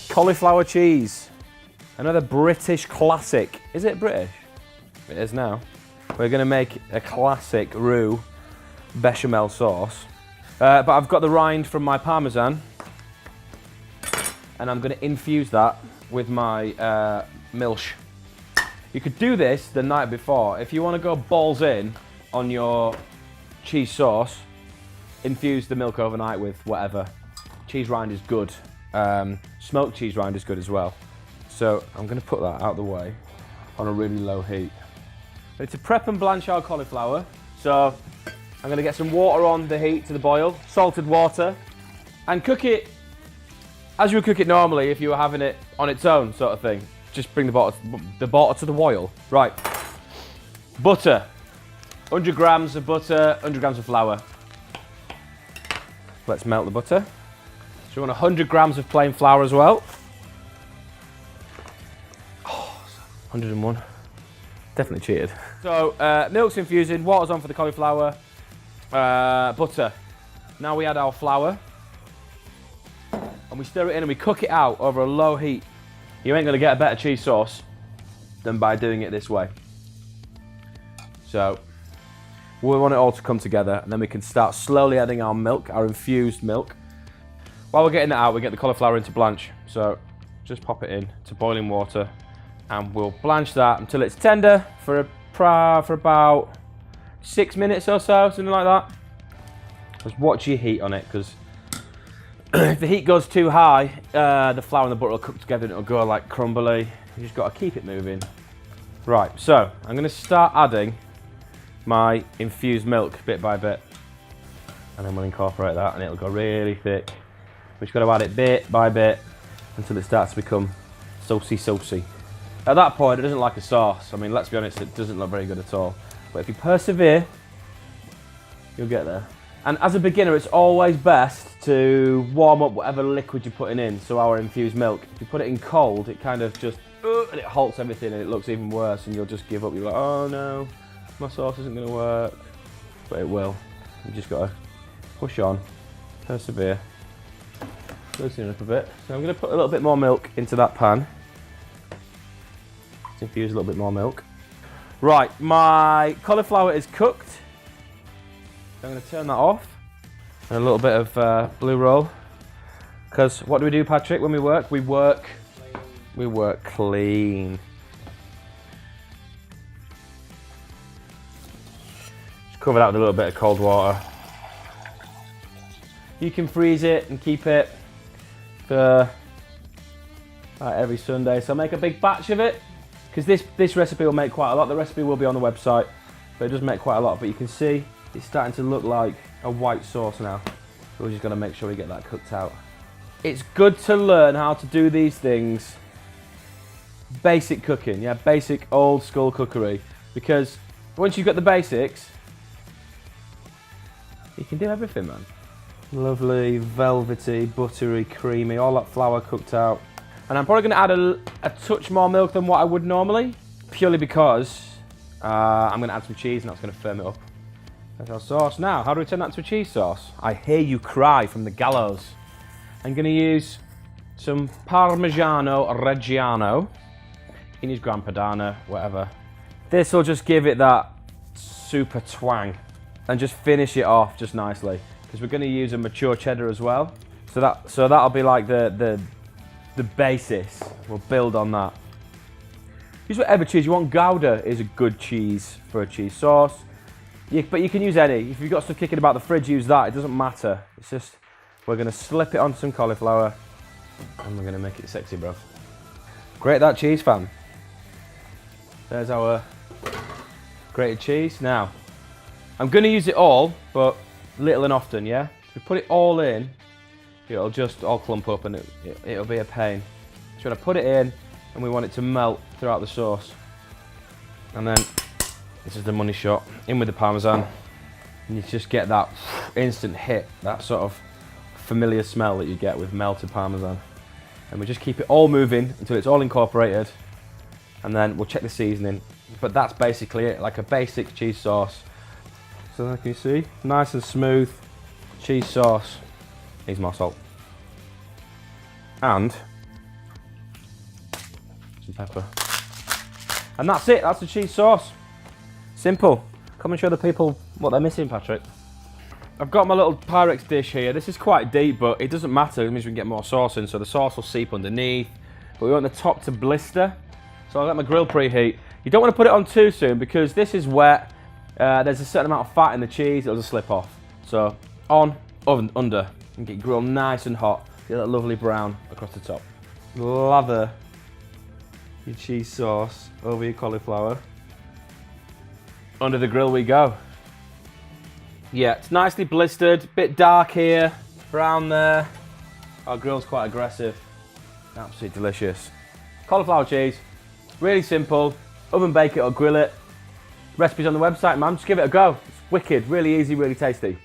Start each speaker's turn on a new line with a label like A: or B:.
A: Cauliflower cheese. Another British classic. Is it British? It is now. We're gonna make a classic roux bechamel sauce. But I've got the rind from my Parmesan, and I'm gonna infuse that with my milch. You could do this the night before. If you wanna go balls in on your cheese sauce, infuse the milk overnight with whatever. Cheese rind is good. Smoked cheese rind is good as well. So I'm gonna put that out the way on a really low heat. Ready to prep and blanch our cauliflower. So I'm gonna get some water on the heat to the boil, salted water, and cook it as you would cook it normally if you were having it on its own, sort of thing. Just bring the butter to the boil. Right. Butter. 100 grams of butter, 100 grams of flour. Let's melt the butter. So we want 100 grams of plain flour as well. Oh, 101. Definitely cheated. So milk's infusing, water's on for the cauliflower, butter. Now we add our flour, and we stir it in and we cook it out over a low heat. You ain't gonna get a better cheese sauce than by doing it this way. So we want it all to come together, and then we can start slowly adding our milk, our infused milk. While we're getting that out, we get the cauliflower into blanch. So just pop it in to boiling water, and we'll blanch that until it's tender for about 6 minutes or so, something like that. Just watch your heat on it, because if the heat goes too high, the flour and the butter will cook together and it'll go like crumbly. You just got to keep it moving. Right, so I'm going to start adding my infused milk bit by bit, and then we'll incorporate that and it'll go really thick. We've just got to add it bit by bit until it starts to become saucy. At that point, it doesn't like a sauce. I mean, let's be honest, it doesn't look very good at all. But if you persevere, you'll get there. And as a beginner, it's always best to warm up whatever liquid you're putting in. So our infused milk, if you put it in cold, it kind of just, and it halts everything and it looks even worse, and you'll just give up. You're like, oh no, my sauce isn't gonna work. But it will. You just gotta push on, persevere. Loosen it up a bit. So I'm gonna put a little bit more milk into that pan. Let's infuse a little bit more milk. Right, my cauliflower is cooked. I'm going to turn that off. And a little bit of blue roll. Because what do we do, Patrick, when we work? We work clean. Just cover that with a little bit of cold water. You can freeze it and keep it for every Sunday. So make a big batch of it, because this recipe will make quite a lot. The recipe will be on the website, but it does make quite a lot. But you can see it's starting to look like a white sauce now. So we're just going to make sure we get that cooked out. It's good to learn how to do these things. Basic cooking, yeah, basic old school cookery. Because once you've got the basics, you can do everything, man. Lovely, velvety, buttery, creamy, all that flour cooked out. And I'm probably going to add a touch more milk than what I would normally, purely because I'm going to add some cheese and that's going to firm it up. That's our sauce. Now, how do we turn that into a cheese sauce? I hear you cry from the gallows. I'm going to use some Parmigiano Reggiano. You can use Gran Padano, whatever. This will just give it that super twang and just finish it off just nicely. Because we're going to use a mature cheddar as well. So that'll be like the basis. We'll build on that. Use whatever cheese you want. Gouda is a good cheese for a cheese sauce. But you can use any. If you've got stuff kicking about the fridge, use that. It doesn't matter. It's just, we're going to slip it onto some cauliflower and we're going to make it sexy, bro. Grate that cheese, fam. There's our grated cheese. Now, I'm going to use it all, but little and often, yeah? If we put it all in, it'll just all clump up and it'll be a pain. So we're going to put it in and we want it to melt throughout the sauce. And then, this is the money shot, in with the Parmesan. And you just get that instant hit, that sort of familiar smell that you get with melted Parmesan. And we just keep it all moving until it's all incorporated. And then we'll check the seasoning. But that's basically it, like a basic cheese sauce. So like you see, nice and smooth cheese sauce. Needs more salt. and some pepper. And that's it, that's the cheese sauce. Simple. Come and show the people what they're missing, Patrick. I've got my little Pyrex dish here. This is quite deep, but it doesn't matter. It means we can get more sauce in, so the sauce will seep underneath. But we want the top to blister. So I'll let my grill preheat. You don't want to put it on too soon because this is wet. There's a certain amount of fat in the cheese, it'll just slip off. So on, oven, under, and get your grill nice and hot. Get that lovely brown across the top. Lather your cheese sauce over your cauliflower. Under the grill we go. Yeah, it's nicely blistered, bit dark here, brown there. Our grill's quite aggressive. Absolutely delicious. Cauliflower cheese, really simple. Oven bake it or grill it. Recipes on the website, man, just give it a go. It's wicked, really easy, really tasty.